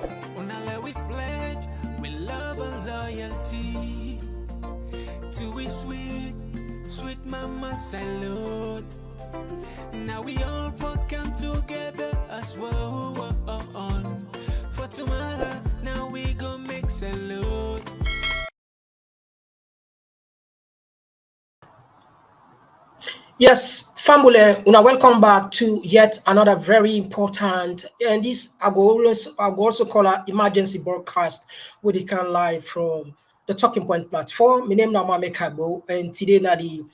We pledge with love and loyalty to we sweet, sweet mama salute. Now we all come together as well for tomorrow. Now we go make salute. Yes, family, welcome back to yet another very important, and this I go also call an emergency broadcast where they can live from the Talking Point platform. My name is Mame Kagbo, and today na the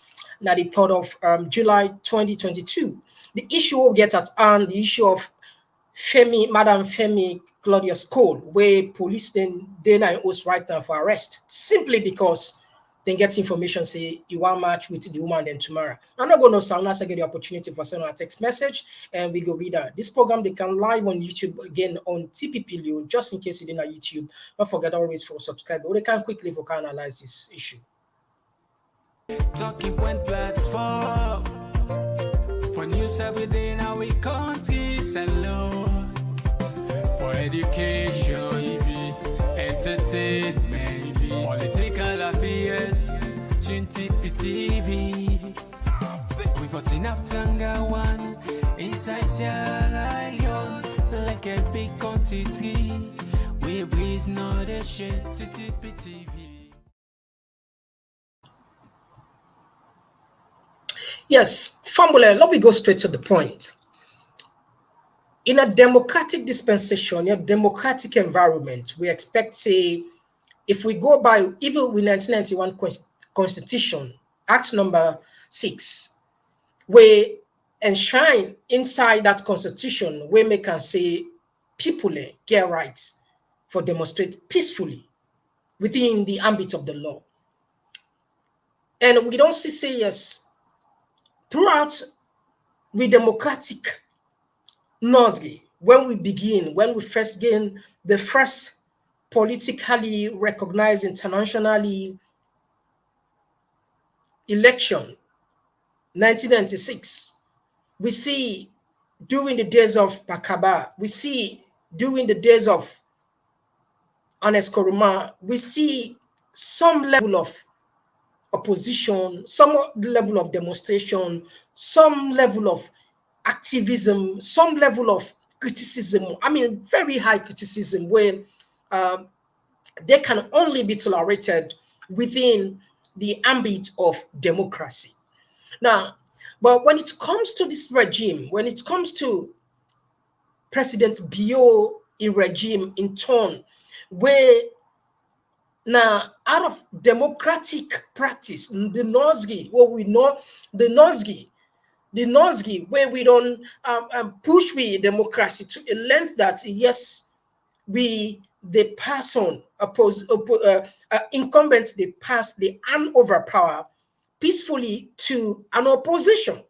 3rd of July 2022. The issue we get at hand, the issue of Madam Femi Claudius-Cole, where police then host right now for arrest simply because then get information say you want match with the woman then tomorrow. I'm not going to sound unless I get the opportunity for sending a text message and we go read that. This program they can live on YouTube again on TPP Leo, just in case you didn't know YouTube. Don't forget always for subscribe, or they can quickly for analyze this issue. Talking Point platform for news every day now we country alone for education, entertainment, political affairs, TV. We got enough Tanga one inside Sierra Leone like a big quantity. We breeze not a shit TV. Yes, family, let me go straight to the point. In a democratic dispensation, in a democratic environment, we expect, say, if we go by even with 1991 Constitution, Act number 6, we enshrine inside that Constitution, we make and say people get rights for demonstrate peacefully within the ambit of the law. And we don't say yes, throughout the democratic Nozgi, when we first gain the first politically recognized internationally election, 1996, we see during the days of Bakaba, we see during the days of Ernest Koroma, we see some level of opposition, some level of demonstration, some level of activism, some level of criticism. I mean, very high criticism where they can only be tolerated within the ambit of democracy. Now, but when it comes to this regime, when it comes to President Bio in regime in turn, where now out of democratic practice, the Nozgi, what we know, the Nozgi, where we don't push democracy to a length that yes, the person incumbents they hand over power peacefully to an opposition.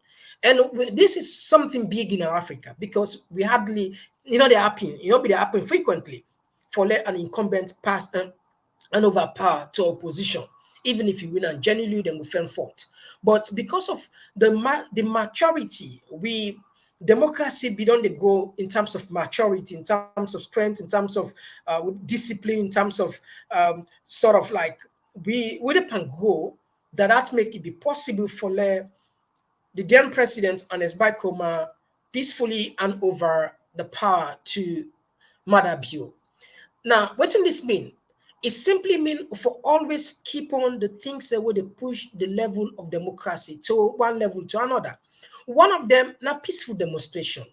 And this is something big in Africa because we hardly, they happen frequently for let an incumbent pass and over power to opposition. Even if you win and genuinely then we fell fault. But because of the maturity, democracy beyond the go in terms of maturity, in terms of strength, in terms of discipline, in terms of sort of like we can go that make it be possible for the then president and his Koma peacefully hand over the power to Madam Bio. Now, what does this mean? It simply means for always keep on the things that would push the level of democracy to one level to another. One of them, now peaceful demonstration,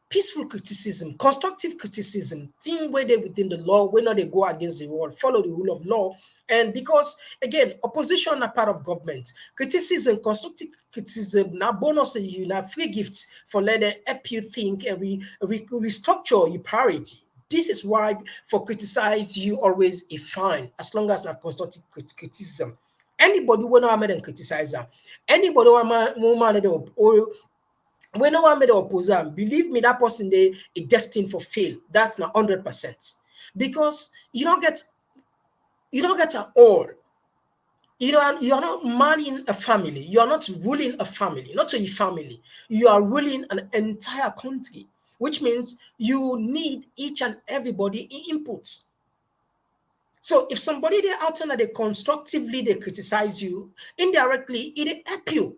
peaceful criticism, constructive criticism, thing where they within the law, where not they go against the world, follow the rule of law. And because again, opposition are part of government, criticism, constructive criticism, now bonus you now free gifts for let them help you think and restructure your priority. This is why for criticize you always a fine as long as not constructive criticism. Anybody when I made them criticize them, anybody or when I made the opposer, believe me, that person they is destined for fail. That's not 100% because you don't get at all. You are not manning a family. You are not ruling a family, not a family. You are ruling an entire country which means you need each and everybody inputs. So if somebody they out there they constructively they criticize you, indirectly it help you.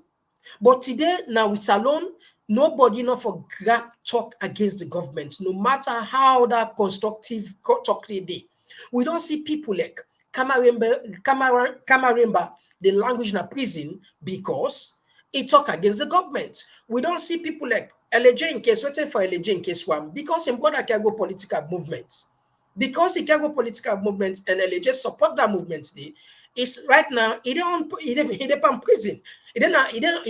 But today now with Salon, nobody not for grab talk against the government, no matter how that constructive talk they dey. We don't see people like Kamaremba, the language in a prison because he talk against the government. We don't see people like LJ in case, waiting for LJ in case one, because in border can go political movements. Because he can go political movements and LJ support that movement today, is right now he don't prison. He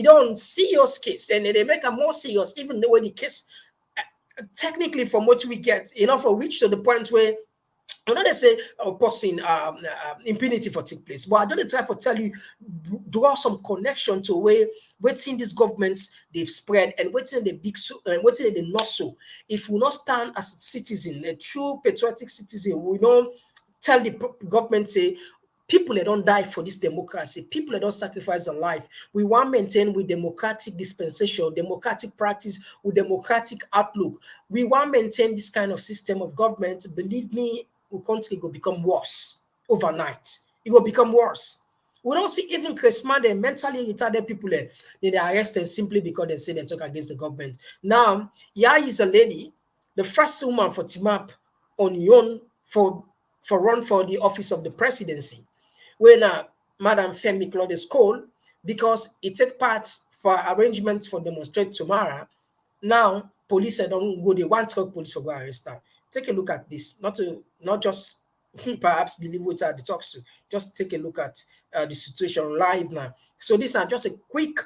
don't serious case. Then they make a more serious, even though the case technically from what we get, for reach to the point where I know they say posting impunity for take place, but I don't try to tell you draw some connection to where waiting these governments they've spread and waiting the big waiting the not so. If we not stand as a citizen, a true patriotic citizen, we don't tell the government say people that don't die for this democracy, people that don't sacrifice their life. We want to maintain with democratic dispensation, democratic practice, with democratic outlook. We want to maintain this kind of system of government. Believe me, our country will become worse overnight. It will become worse. We don't see even Christmas, the mentally retarded people they are arrested simply because they say they talk against the government. Now, here is a lady, the first woman for Timap on yon for run for the office of the presidency. When Madam Femi Claudius-Cole, because it take part for arrangements for demonstrate tomorrow. Now, police don't go, they want truck police for go arrest her. Take a look at this, not just perhaps believe what the talks to, just take a look at the situation live now. So these are just a quick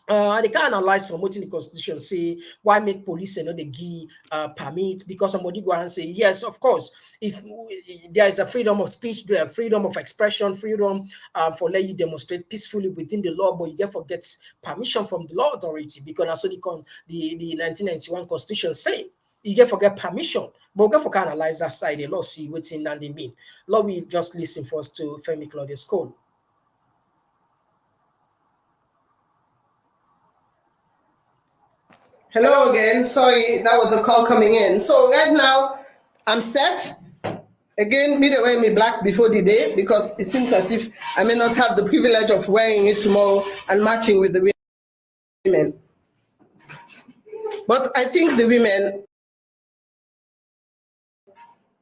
they can analyze from what in the constitution say why make police they give permit, because somebody go and say yes, of course, if there is a freedom of speech, there freedom of expression, freedom for let you demonstrate peacefully within the law, but you therefore get permission from the law authority, because that's what the 1991 constitution say. You get forget permission, but we can analyze that side the law, see what's in and they mean. Law we just listen first to Femi Claudius-Cole. Hello again. Sorry, that was a call coming in. So right now, I'm set. Again, me the wear me black before the day, because it seems as if I may not have the privilege of wearing it tomorrow and matching with the women. But I think the women,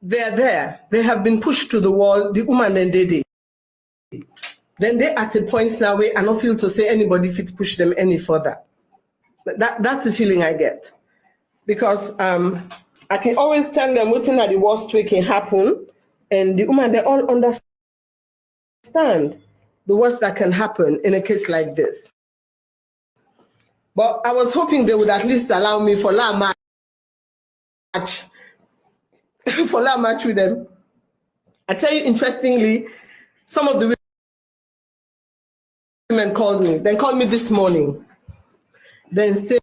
they're there. They have been pushed to the wall. The woman and they. Then they at a point now where I don't feel to say anybody fit push them any further. That's the feeling I get, because I can always tell them what's in the worst way can happen, and the women they all understand the worst that can happen in a case like this. But I was hoping they would at least allow me for la match, for la match with them. I tell you, interestingly, some of the women called me. They called me this morning. Then say,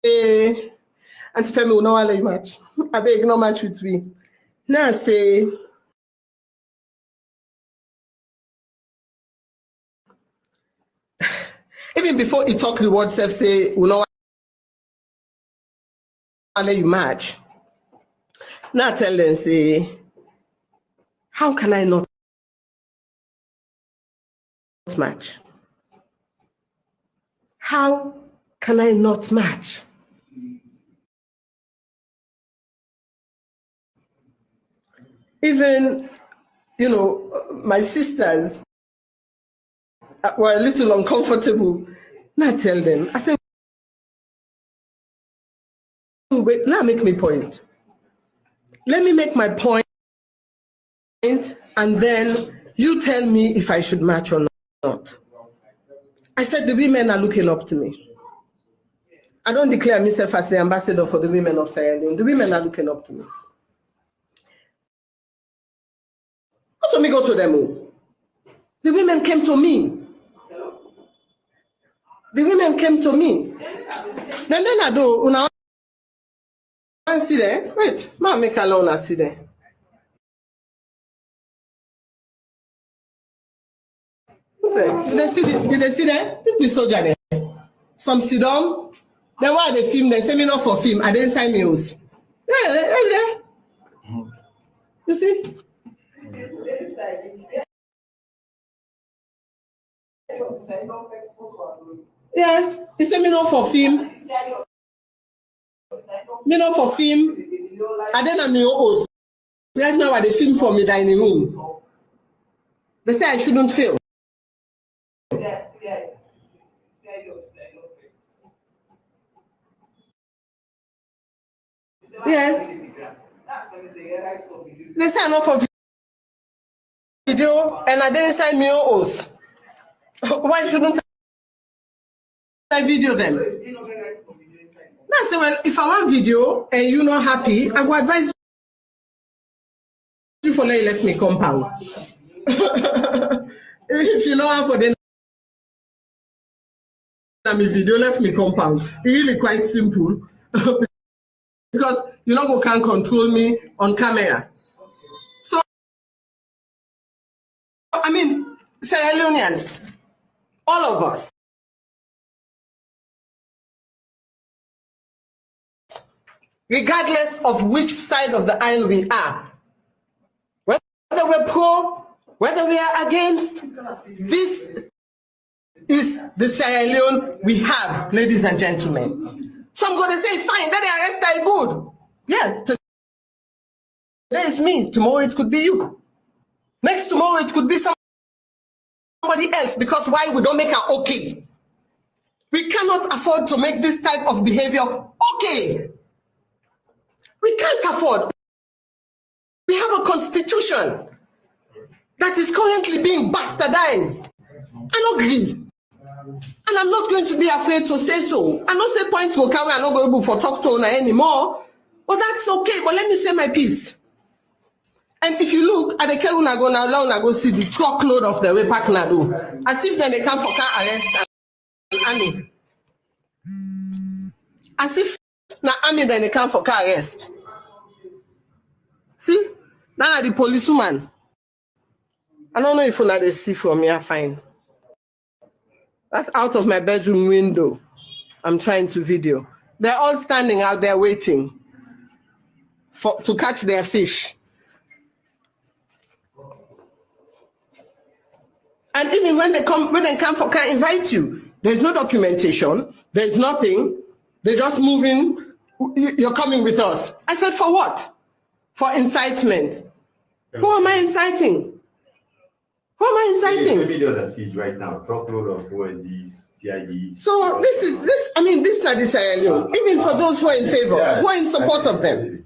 Auntie Femi will not allow you match. I beg no match with me. Now say, even before he talk the word self say, will not allow you match. Now tell them say, how can I not match? How can I not match? Even, my sisters were a little uncomfortable. Now tell them, I said, wait, now make me point. Let me make my point, and then you tell me if I should match or not. I said the women are looking up to me. I don't declare myself as the ambassador for the women of Sierra Leone. The women are looking up to me. Not to me go to them. The women came to me. The women came to me. Then I do, una see there. Wait, ma make alone see there. Did they see that? The soldier there. Some sit down, Then why they film? They say me not for film. I didn't sign meals. Yeah. You see? Yes, he said me not for film. Me not for film. And then I'm your host. Right now, they film for me dining room. They say I shouldn't film. Yes. They say I'm not for video and I didn't sign me host. Why shouldn't I video them? I say, well, if I want video and you're not happy, I will advise you for let you left me compound. If you know how for the video left me compound, it's really quite simple. Because you know can't control me on camera. So I mean, Sierra Leoneans, all of us, regardless of which side of the aisle we are, whether we're pro, whether we are against, this is the Sierra Leone we have, ladies and gentlemen. Some going to say, fine, then the arrest I good. Yeah, today is me, tomorrow it could be you. Next tomorrow it could be somebody else, because why we don't make it okay? We cannot afford to make this type of behavior okay. We can't afford. We have a constitution that is currently being bastardized. I don't agree. And I'm not going to be afraid to say so. I don't say points will carry, I'm not going to for talk to her anymore. But that's okay. But let me say my piece. And if you look at the Keluna go now, go see the truckload of the way pack Nado. As if then they come for car arrest and Annie. As if now Annie then they come for car arrest. See? Now the policewoman. I don't know if you know they see from here, fine. That's out of my bedroom window. I'm trying to video. They're all standing out there waiting to catch their fish. And even when they come for can invite you, there's no documentation, there's nothing. They're just moving. You're coming with us. I said, for what? For incitement. Who am I inciting? Who am I inciting? The video that sees right now, truckload of OSDs, CIDs. So this is not the Sierra Leone. Even for those who are in favor, who are in support of them.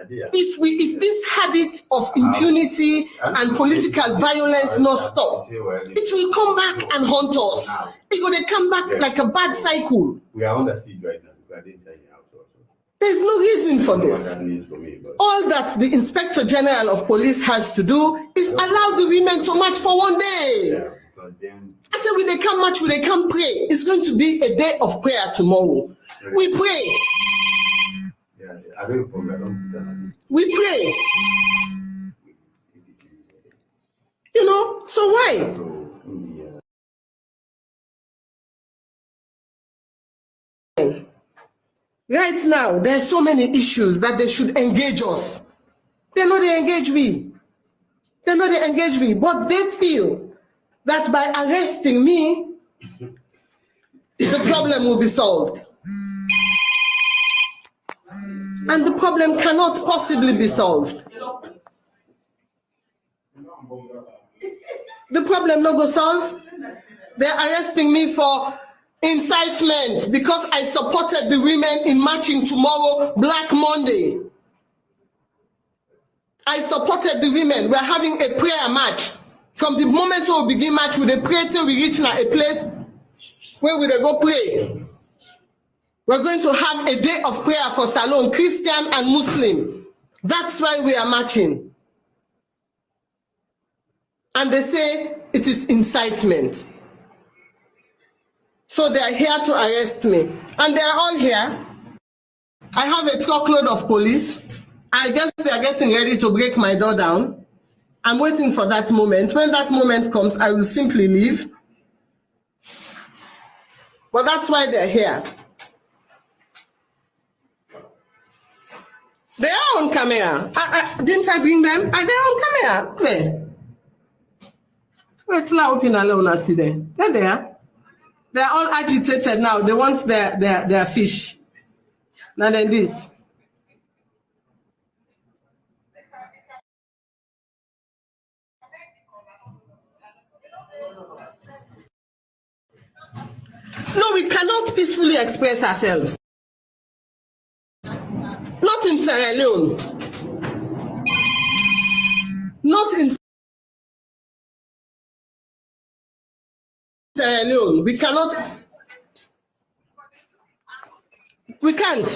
If this habit of impunity and political violence not stop, it will come back and haunt us. It will come back like a bad cycle. We are on the siege right now. We are inside the house also. There's no reason for this. All that the Inspector General of Police has to do is allow the women to march for one day. Yeah, because then I said, will they come march, will they come pray? It's going to be a day of prayer tomorrow. We pray. Yeah, I don't forget. We pray. You know, so why? Right now, there's so many issues that they should engage us. They know they engage me. They know they engage me, but they feel that by arresting me, the problem will be solved. And the problem cannot possibly be solved. The problem no go solve. They're arresting me for incitement because I supported the women in marching tomorrow, Black Monday. I supported the women. We're having a prayer march. From the moment we begin march, we pray till we reach now a place where we go pray. We're going to have a day of prayer for Salon, Christian and Muslim. That's why we are marching. And they say it is incitement. So they are here to arrest me. And they are all here. I have a truckload of police. I guess they are getting ready to break my door down. I'm waiting for that moment. When that moment comes, I will simply leave. But that's why they're here. camera. Didn't I bring them? Are they on camera? Clear. Wait till I open alone and see them. They're there. They're all agitated now. They want their fish. Now then this. No, we cannot peacefully express ourselves. Not in Sierra Leone. Not in Sierra Leone. We cannot. We can't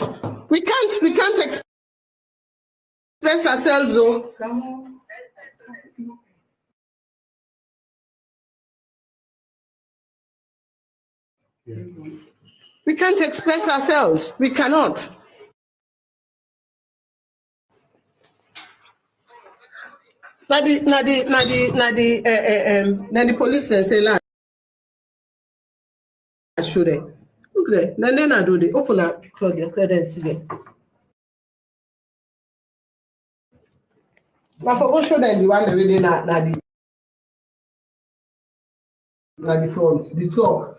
express ourselves, though. We can't express ourselves. We cannot. Now the police say like show them. Look there. Then I do the open up Claudius. Let them see them. Now for go show them the one that really na the front, the top.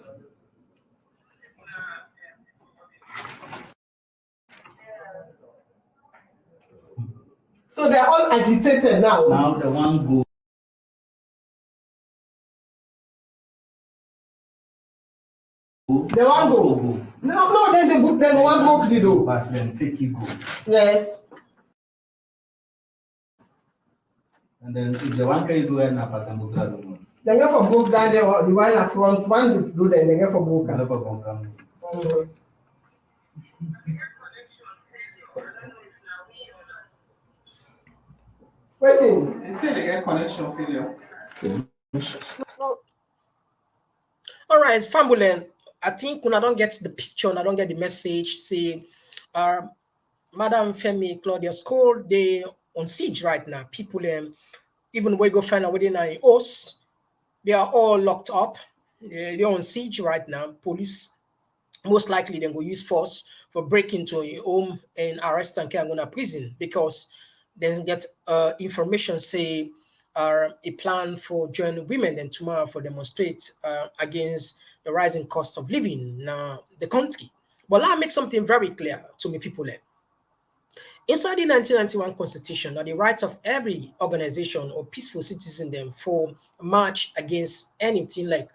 So they're all agitated now. Now the one go. The one go. No, then the book, then one go the door. But then take you go. Yes. And then if the one can do it na patambutra do. They get for book down there, the one at front, one do then they get for book. Waiting. They say they get connection failure. All right, Fambulen, I think when I don't get the picture and I don't get the message, say, Madam Femi Claudius-Cole, they on siege right now. People, even we go find out within our house, they are all locked up. They're on siege right now. Police, most likely, they go use force for breaking into a home and arrest and go to prison because they get information say a plan for joining women and tomorrow for demonstrate against the rising cost of living in the country. But let me make something very clear to me people. Inside the 1991 Constitution, are the rights of every organization or peaceful citizen them for march against anything like,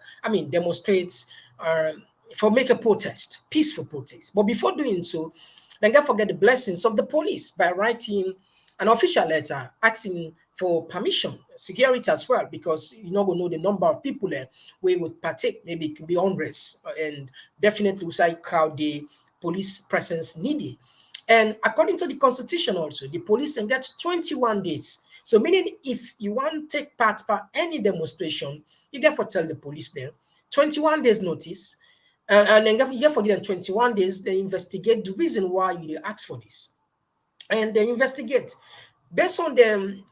demonstrate for make a protest, peaceful protest. But before doing so, then don't forget the blessings of the police by writing an official letter asking for permission, security as well, because you're not going to know the number of people there we would partake. Maybe it could be hundreds, and definitely inside how the police presence needed. And according to the Constitution also, the police can get 21 days. So meaning if you want to take part by any demonstration, you get to tell the police there, 21 days notice, and then you get to give them 21 days, they investigate the reason why you ask for this. And they investigate. Based on them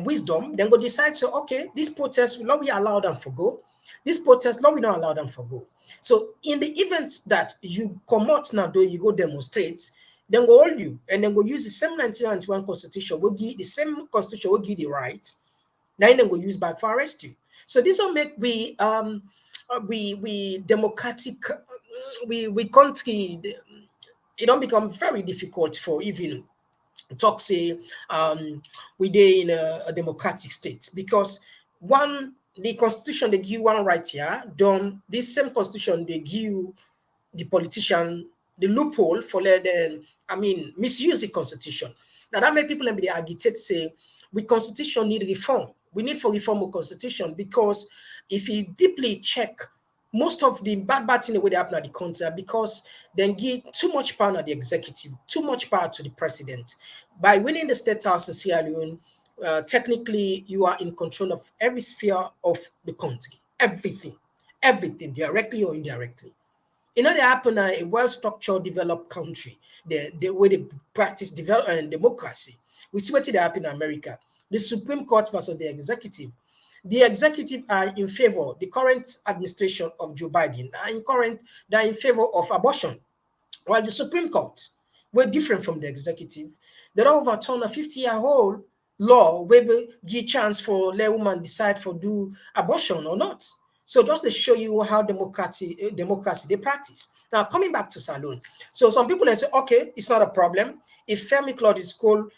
wisdom, then go decide, so okay, this protest, will not we allow them for go? This protest, law we not allow them for go. So in the event that you come out now, though you go demonstrate, then go hold you, and then go use the same 1991 Constitution, will give the same Constitution will give the right, then go use back for arrest you. So this will make we democratic, we country, it don't become very difficult for even talk say we dey in a democratic state, because one, the Constitution they give one right here, done this same Constitution they give the politician the loophole for let them misuse the Constitution. Now that make people be agitate say we Constitution need reform. We need for reform of Constitution, because if you deeply check most of the bad thing that happen at the country, because they give too much power to the executive, too much power to the president. By winning the State House in Sierra Leone, technically you are in control of every sphere of the country, everything, directly or indirectly. You know, they happen in a well-structured, developed country, the way they practice democracy. We see what happened in America. The Supreme Court versus the executive. The executive are in favor, the current administration of Joe Biden are in favor of abortion, while the Supreme Court, we're different from the executive. They don't overturn a 50-year-old law where we give chance for let woman decide for do abortion or not. So just to show you how democracy they practice. Now coming back to Salone, so some people they say, okay, it's not a problem. If Femi Claudius-Cole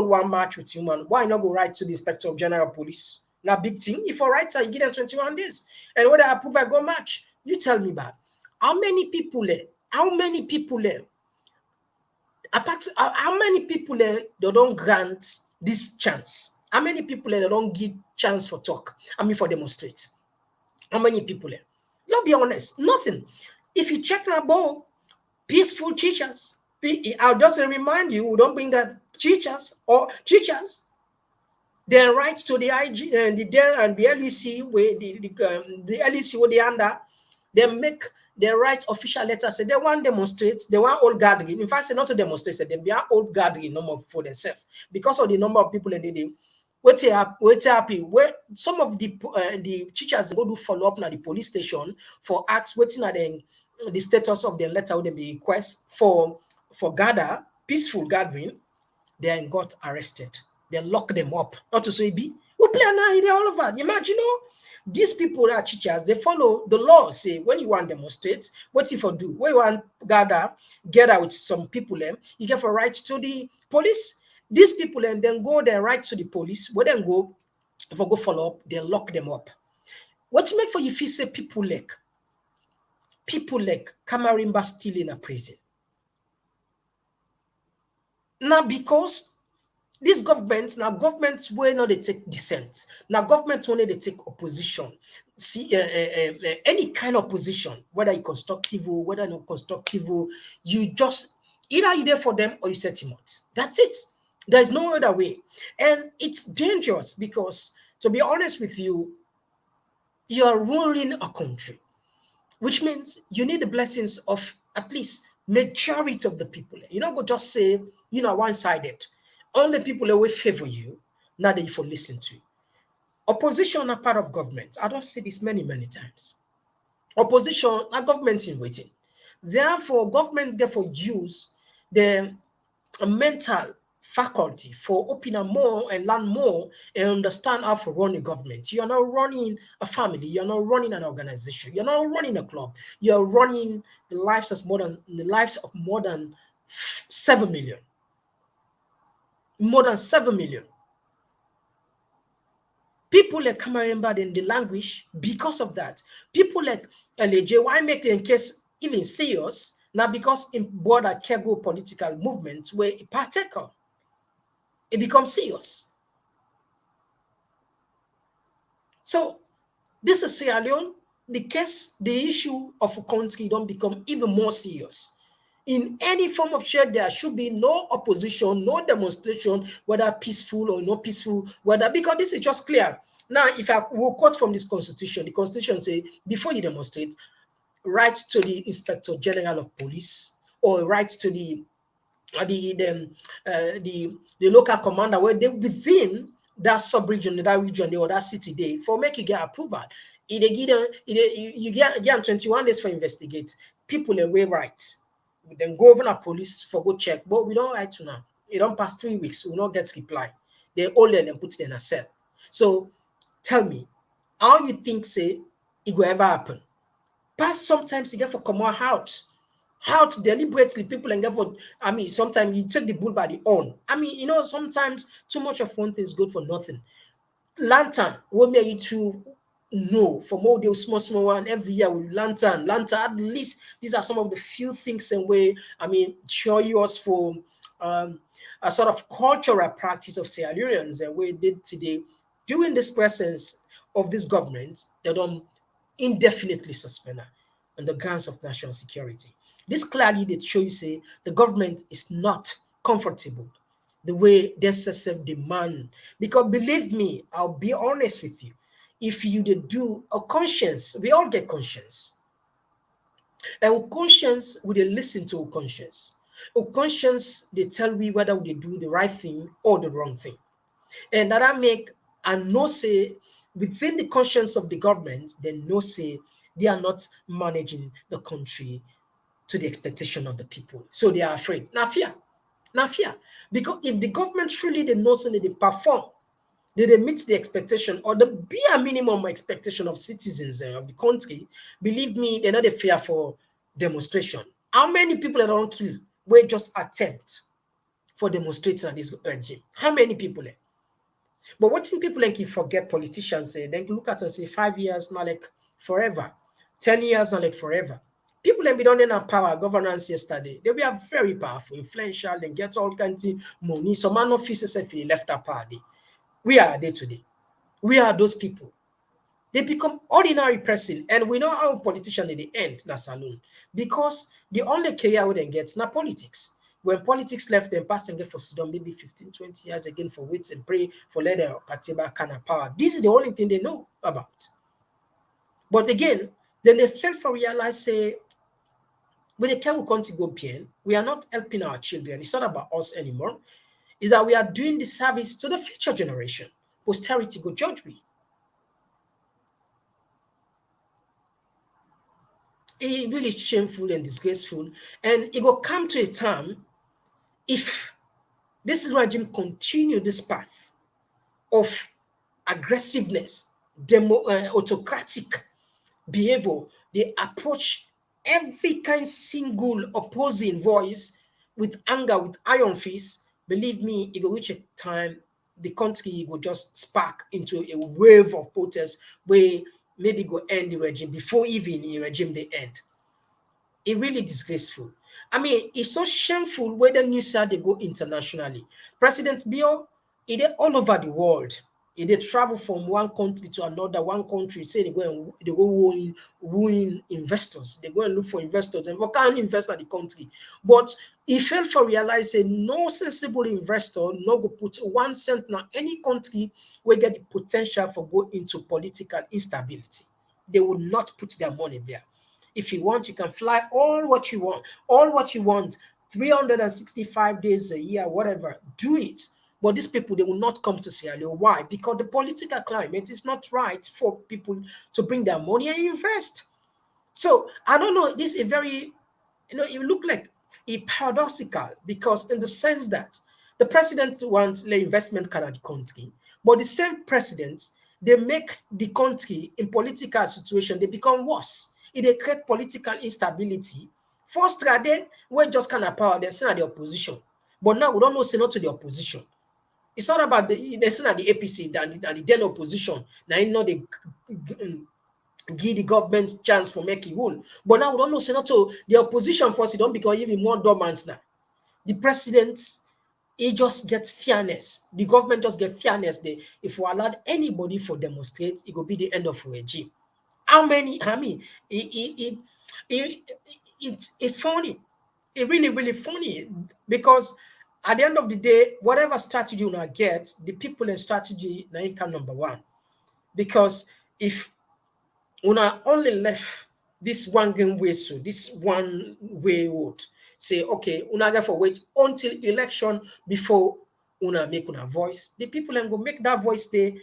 one match with human, why not go right to the Inspector General of Police? Now big thing. If I write, I give them 21 days, and when I approve, I go match. You tell me about how many people there? How many people there? How many people they don't grant this chance? How many people they don't give chance for talk? For demonstrate. How many people there? Let's be honest, nothing. If you check that ball, peaceful teachers. I'll just remind you, don't bring that teachers, their rights to the IG and the LEC where the LEC where they under, they make their right official letter say they want demonstrates, they want all gathering. In fact, say not to demonstrate, say they be all gathering number for themselves because of the number of people in the day. What's happy? Where some of the teachers go to follow up at the police station for acts waiting at the status of their letter with the request for peaceful gathering, they got arrested. They lock them up. Not to say we play now all over. Imagine, these people that are teachers, they follow the law. Say when you want to demonstrate, what if you do? When you want gather with some people, you get for rights to the police. These people and then go their right to the police. When then go, if I go follow up, they lock them up. What make for you feel say people like Kamarimba still in a prison? Now because these governments where not they take dissent. Now governments only they take opposition. See any kind of opposition, whether you constructive or whether not constructive, you just either you there for them or you set him out. That's it. There's no other way. And it's dangerous because, to be honest with you, you're ruling a country, which means you need the blessings of at least majority of the people. You don't go just say, one-sided. Only people that will favor you, now that you for listen to. Opposition are part of government. I don't say this many times. Opposition are government in waiting. Therefore, government therefore use the mental faculty for opening more and learn more and understand how to run a government. You're not running a family, you're not running an organization, you're not running a club, you're running the lives of more than 7 million. More than 7 million. People like Kamarimba in the language, because of that. People like LAJ, why make the case even serious? Now because in border cargo political movements where it partaker, it becomes serious. So this is Sierra Leone. The issue of a country don't become even more serious. In any form of share, there should be no opposition, no demonstration, whether peaceful or not peaceful, because this is just clear. Now, if I will quote from this constitution, the constitution says, before you demonstrate, write to the Inspector General of Police or write to the local commander where they within that sub-region, that region, or that city day for make you get approval. You get 21 days for investigate. People away right. Then go over to police for go check, but we don't write to now. It don't pass 3 weeks, we will not get reply. They all let them put it in a cell. So tell me, how you think say it will ever happen? Past sometimes you get for come out deliberately people and get for sometimes you take the bull by the horn. Sometimes too much of one thing is good for nothing. Lantern will make you to know from all those small one every year with lantern at least these are some of the few things in way show you us for a sort of cultural practice of Sierra Leoneans and we did today during this presence of this government they don't indefinitely suspend her on the grounds of national security. This clearly did show you say the government is not comfortable the way they demand, because believe me, I'll be honest with you, if you did do a conscience, we all get conscience. And conscience, we listen to conscience. Conscience, they tell me whether we do the right thing or the wrong thing. And that I make and no say within the conscience of the government, then no say they are not managing the country to the expectation of the people. So they are afraid. Now fear. Because if the government truly they know so that they perform, they meet the expectation or the bare minimum expectation of citizens of the country, believe me, they're not a fear for demonstration. How many people that don't kill will just attempt for demonstrating this regime? How many people? But what thing people like you forget politicians say, then look at and say 5 years not like forever, 10 years not like forever. People that be done in power governance yesterday, they were very powerful, influential, they get all kinds of money. Some man officers if he left that party. We are there today. We are those people. They become ordinary person, and we know how politicians in the end na saloon because the only career we then get na politics. When politics left, then pass and get for Sudan maybe 15, 20 years again for wait and pray for let their party back kind of power. This is the only thing they know about. But again, then they fail for realize say when the care will go bien, we are not helping our children. It's not about us anymore. Is that we are doing the service to the future generation. Posterity go judge we. It's really shameful and disgraceful. And it will come to a time if this regime continue this path of aggressiveness, autocratic behavior, they approach every kind single opposing voice with anger, with iron fist. Believe me, it will reach a time the country will just spark into a wave of protests where maybe go end the regime before even the regime they end. It really disgraceful. I mean, it's so shameful where the news they go internationally. President Bio, it all over the world. They travel from one country to another, one country, say they go wooing investors. They go and look for investors and what can invest in the country. But he failed for realizing no sensible investor no go put 1 cent in any country where get the potential for go into political instability. They will not put their money there. If you want, you can fly all what you want, 365 days a year, whatever, do it. But these people, they will not come to Sierra Leone. Why? Because the political climate is not right for people to bring their money and invest. So I don't know, this is a very, it look like a paradoxical because in the sense that the president wants the investment kind of the country, but the same president, they make the country in political situation, they become worse. If they create political instability, first they were just kind of power, they're saying the opposition. But now we don't know say not to the opposition. It's not about the APC and the then opposition. Now you know they give the government chance for making rule. But now we don't know say not to the opposition first, it don't become even more dormant now. The president, he just gets fairness. The government just get fairness. If we allowed anybody for demonstrate, it will be the end of the regime. How many? I mean, it's funny. It really, really funny because at the end of the day, whatever strategy you get, the people and strategy na income number one. Because if una only left this one game way, so this one way road, say okay, una get for wait until election before una make una voice. The people and go make that voice they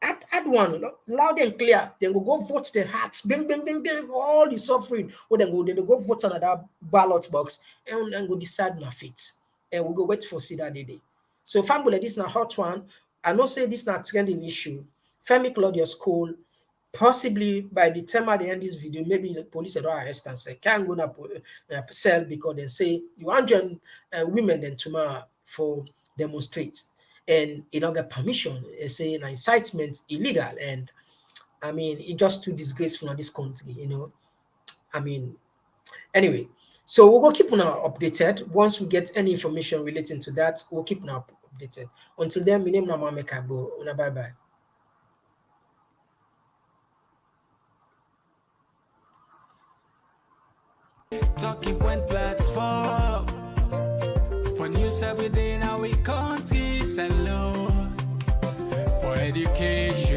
add one loud and clear. Then go vote their hearts, bing, bing, bing, bing, all the suffering. Or then go vote another ballot box and go decide my fate. And we'll go wait for see that day. So family, this is a hot one. I know say this is not trending issue. Femi Claudius-Cole, possibly by the time I end this video, maybe the police don't arrest and say can't go to sell because they say you want women then tomorrow for demonstrate. And you don't get permission, saying incitement illegal, and I mean it's just too disgraceful in this country, I mean, anyway, so we'll go keep on updated. Once we get any information relating to that, we'll keep on updated. Until then, my name is Madam Femi. Bye bye. Talking point platform for news every day in our country and law for education.